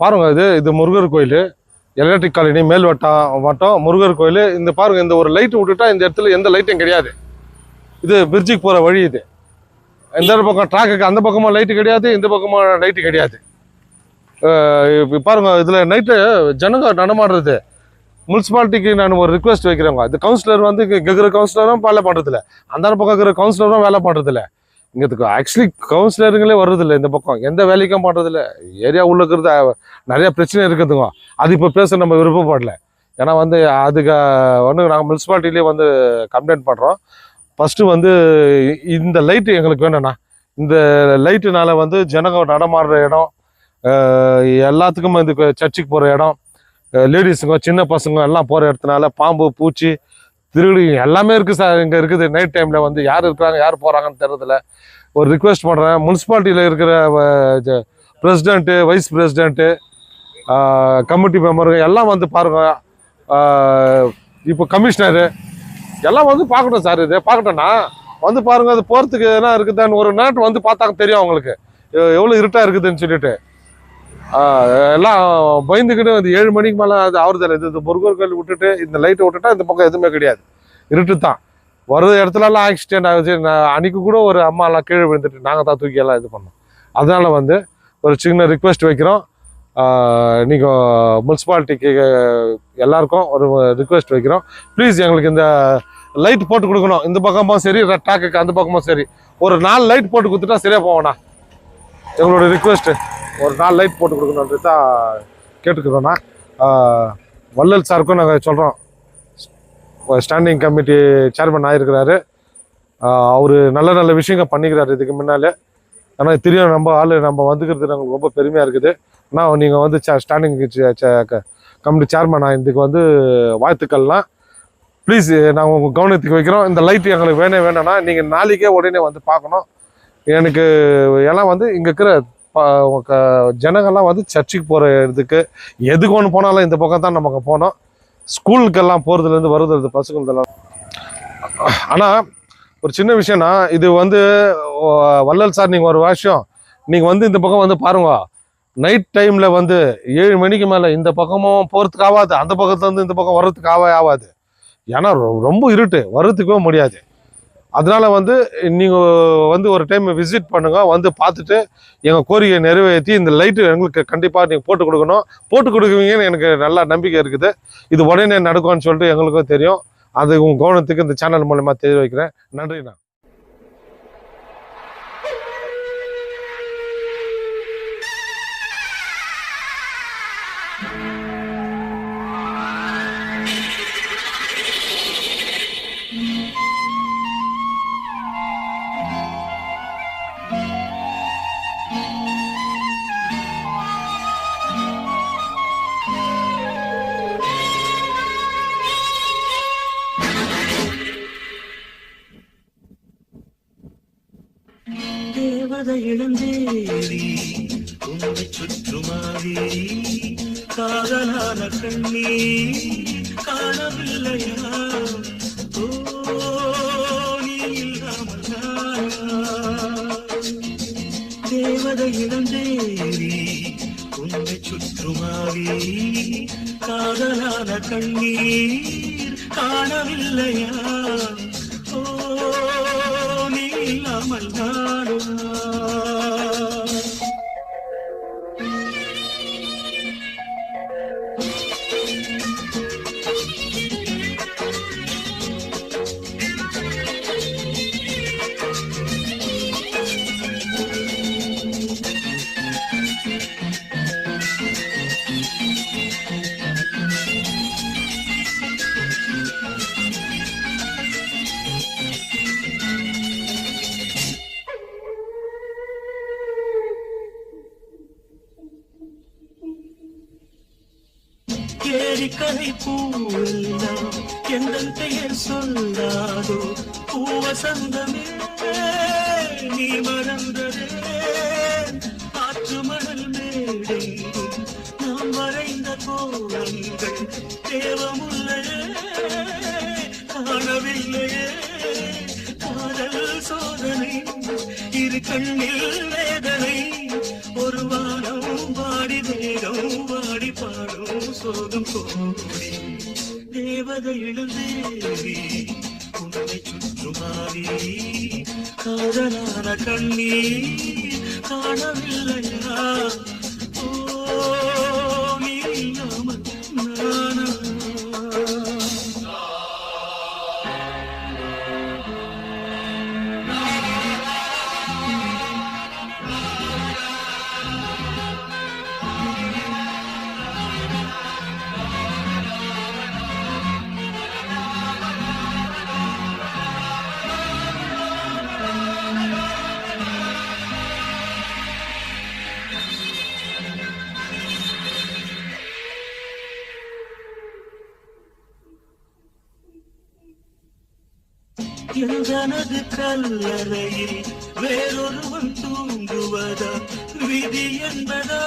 பாருங்க, இது முருகர் கோயில், எலக்ட்ரிக் காலனி, மேல்வட்டம் முருகர் கோயில். இந்த பாருங்க, இந்த ஒரு லைட் விட்டுட்டா இந்த இடத்துல எந்த லைட்டும் கிடையாது. இது பிரிட்ஜுக்கு போகிற வழி. இது இந்த பக்கம் ட்ராக்குக்கு அந்த பக்கமாக லைட்டு கிடையாது, இந்த பக்கமாக லைட்டு கிடையாது. பாருங்க, இதில் நைட்டு ஜனங்க நடமாடுறது. முனிசிபாலிட்டிக்கு நான் ஒரு ரிக்வெஸ்ட் வைக்கிறேங்க. இந்த கவுன்சிலர் வந்து இருக்கிற கவுன்சிலரும் வேலை பண்ணுறதில்ல, அந்த பக்கம் இருக்கிற கவுன்சிலரும் வேலை பண்ணுறதில்ல. இங்கே ஆக்சுவலி கவுன்சிலருங்களே வர்றதில்லை, இந்த பக்கம் எந்த வேலைக்கும் பண்ணுறதில்ல. ஏரியா உள்ள இருக்கிறது நிறைய பிரச்சனை இருக்குதுங்க. அது இப்போ பேச நம்ம விருப்பப்படல. ஏன்னா வந்து அதுக்கு நாங்கள் முனிசிபாலிட்டிலே வந்து கம்ப்ளைண்ட் பண்ணுறோம். ஃபஸ்ட்டு வந்து இந்த லைட்டு எங்களுக்கு வேணும்ண்ணா. இந்த லைட்டுனால வந்து ஜனங்க நடமாடுற இடம், எல்லாத்துக்கும் இந்த சர்ச்சுக்கு போகிற இடம், லேடிஸுங்க சின்ன பசங்க எல்லாம் போகிற இடத்துனால பாம்பு பூச்சி திருடி எல்லாமே இருக்குது சார். இங்கே இருக்குது. நைட் டைமில் வந்து யார் இருக்கிறாங்க யார் போகிறாங்கன்னு தெரியறதில்ல. ஒரு ரிக்வெஸ்ட் பண்ணுறேன், முனிசிபாலிட்டியில் இருக்கிற பிரசிடெண்ட்டு, வைஸ் பிரசிடெண்ட்டு, கமிட்டி மெம்பருங்க எல்லாம் வந்து பாருங்கள். இப்போ கமிஷனரு எல்லாம் வந்து பார்க்கட்டும் சார். இது பார்க்கட்டோன்னா வந்து பாருங்கள், அது போகிறதுக்கு எதனா இருக்குதான்னு ஒரு நாட்டு வந்து பார்த்தாங்க தெரியும் அவங்களுக்கு எவ்வளோ இருட்டாக இருக்குதுன்னு சொல்லிட்டு. எல்லாம் பயந்துக்கிட்டு வந்து 7 மணிக்கு மேலே அது ஆறுதல். இது முருகர் கோயில் விட்டுட்டு இந்த லைட்டை விட்டுட்டா இந்த பக்கம் எதுவுமே கிடையாது, இருட்டு தான். வர இடத்துலலாம் ஆக்சிடென்ட் ஆகுது. அன்றைக்கி கூட ஒரு அம்மாலாம் கீழே விழுந்துட்டு நாங்கள் தான் தூக்கி எல்லாம் இது பண்ணோம். அதனால் வந்து ஒரு சின்ன ரிக்வெஸ்ட் வைக்கிறோம். நீங்கள் முனிசிபாலிட்டிக்கு எல்லாருக்கும் ஒரு ரிக்வெஸ்ட் வைக்கிறோம். ப்ளீஸ் எங்களுக்கு இந்த லைட் போட்டு கொடுக்கணும். இந்த பக்கமும் சரி, ட்ராக்குக்கு அந்த பக்கமும் சரி, ஒரு 4 லைட் போட்டு கொடுத்துட்டா சரியாக போவோண்ணா. எங்களோட ரிக்வெஸ்ட்டு ஒரு 4 லைட் போட்டு கொடுக்கணுன்றது தான் கேட்டுக்கிறோண்ணா. வள்ளல் சாருக்கும் நாங்கள் சொல்கிறோம். ஸ்டாண்டிங் கமிட்டி சேர்மன் ஆகிருக்கிறாரு. அவர் நல்ல நல்ல விஷயங்கள் பண்ணிக்கிறாரு இதுக்கு முன்னாலே. ஆனால் தெரியும் நம்ம ஆள் நம்ம வந்துக்கிறது நாங்களுக்கு ரொம்ப பெருமையாக இருக்குது. ஆனால் நீங்கள் வந்து ஸ்டாண்டிங் கமிட்டி சேர்மன் இதுக்கு வந்து வாழ்த்துக்கள்லாம். ப்ளீஸ் நாங்கள் உங்கள் கவனத்துக்கு வைக்கிறோம். இந்த லைட்டு எங்களுக்கு வேணும்னா நீங்கள் நாளைக்கே உடனே வந்து பார்க்கணும். எனக்கு எல்லாம் வந்து இங்கே இருக்கிற ஜனங்கள்லாம் வந்து சர்ச்சுக்கு போகிற இதுக்கு எதுக்கு ஒன்று போனாலும் இந்த பக்கம் தான் நமக்கு போனோம். ஸ்கூலுக்கெல்லாம் போகிறதுலேருந்து வருது பசங்களுக்கெல்லாம். ஆனால் ஒரு சின்ன விஷயம்னா, இது வந்து வள்ளல் சார் நீங்கள் ஒரு விஷயம் நீங்கள் வந்து இந்த பக்கம் வந்து பாருங்க. நைட் டைமில் வந்து 7 மணிக்கு மேலே இந்த பக்கமும் போகிறதுக்கு ஆகாது, அந்த பக்கத்துலேருந்து இந்த பக்கம் வர்றதுக்கு ஆகாது. ஏன்னா ரொம்ப இருட்டு, வர்றதுக்கவே முடியாது. அதனால வந்து நீங்கள் வந்து ஒரு டைம் விசிட் பண்ணுங்க, வந்து பார்த்துட்டு எங்கள் கோரிக்கையை நிறைவேற்றி இந்த லைட்டு எங்களுக்கு கண்டிப்பாக நீங்கள் போட்டு கொடுக்கணும். போட்டு கொடுக்குவீங்கன்னு எனக்கு நல்லா நம்பிக்கை இருக்குது. இது உடனே நடக்கும்னு சொல்லிட்டு எங்களுக்கும் தெரியும். அது உங்கள் கவனத்துக்கு இந்த சேனல் மூலமாக தெரிவிக்கிறேன். நன்றிண்ணா. தேவதை இளந்தேவி உன்னை சுற்றுமாறி காதலான கண்ணீர் காணவில்லையா? ஓ நீ இல்லாமல் தேவதை இளந்தேவி உன்னை சுற்றுமாறி காதலான கண்ணீர் காணவில்லையா? ஓ நீ இல்லாமல் ஏரிக்கரை பூவெல்லாம் எந்தன் பெயர் சொல்லாதோ? பூவசந்தமே நீ மறந்ததே? ஆற்று மணல் மேடை நாம் வரைந்த கோலங்கள் தேவமுல்லையே காணவில்லையே? காதல் சோதனை இரு கண்ணில் வேதனை ஒரு வானம் பாடிதே சோகம் கோடி தேவதை எழுந்தேவி உன்னை சுற்றுமாறி காதலான கண்ணீர் காணவில்லையா ஓ நீ இல்லாமல் நானா எனது கல்லறையில் வேறொருவன் தூங்குவதா விதி என்பதா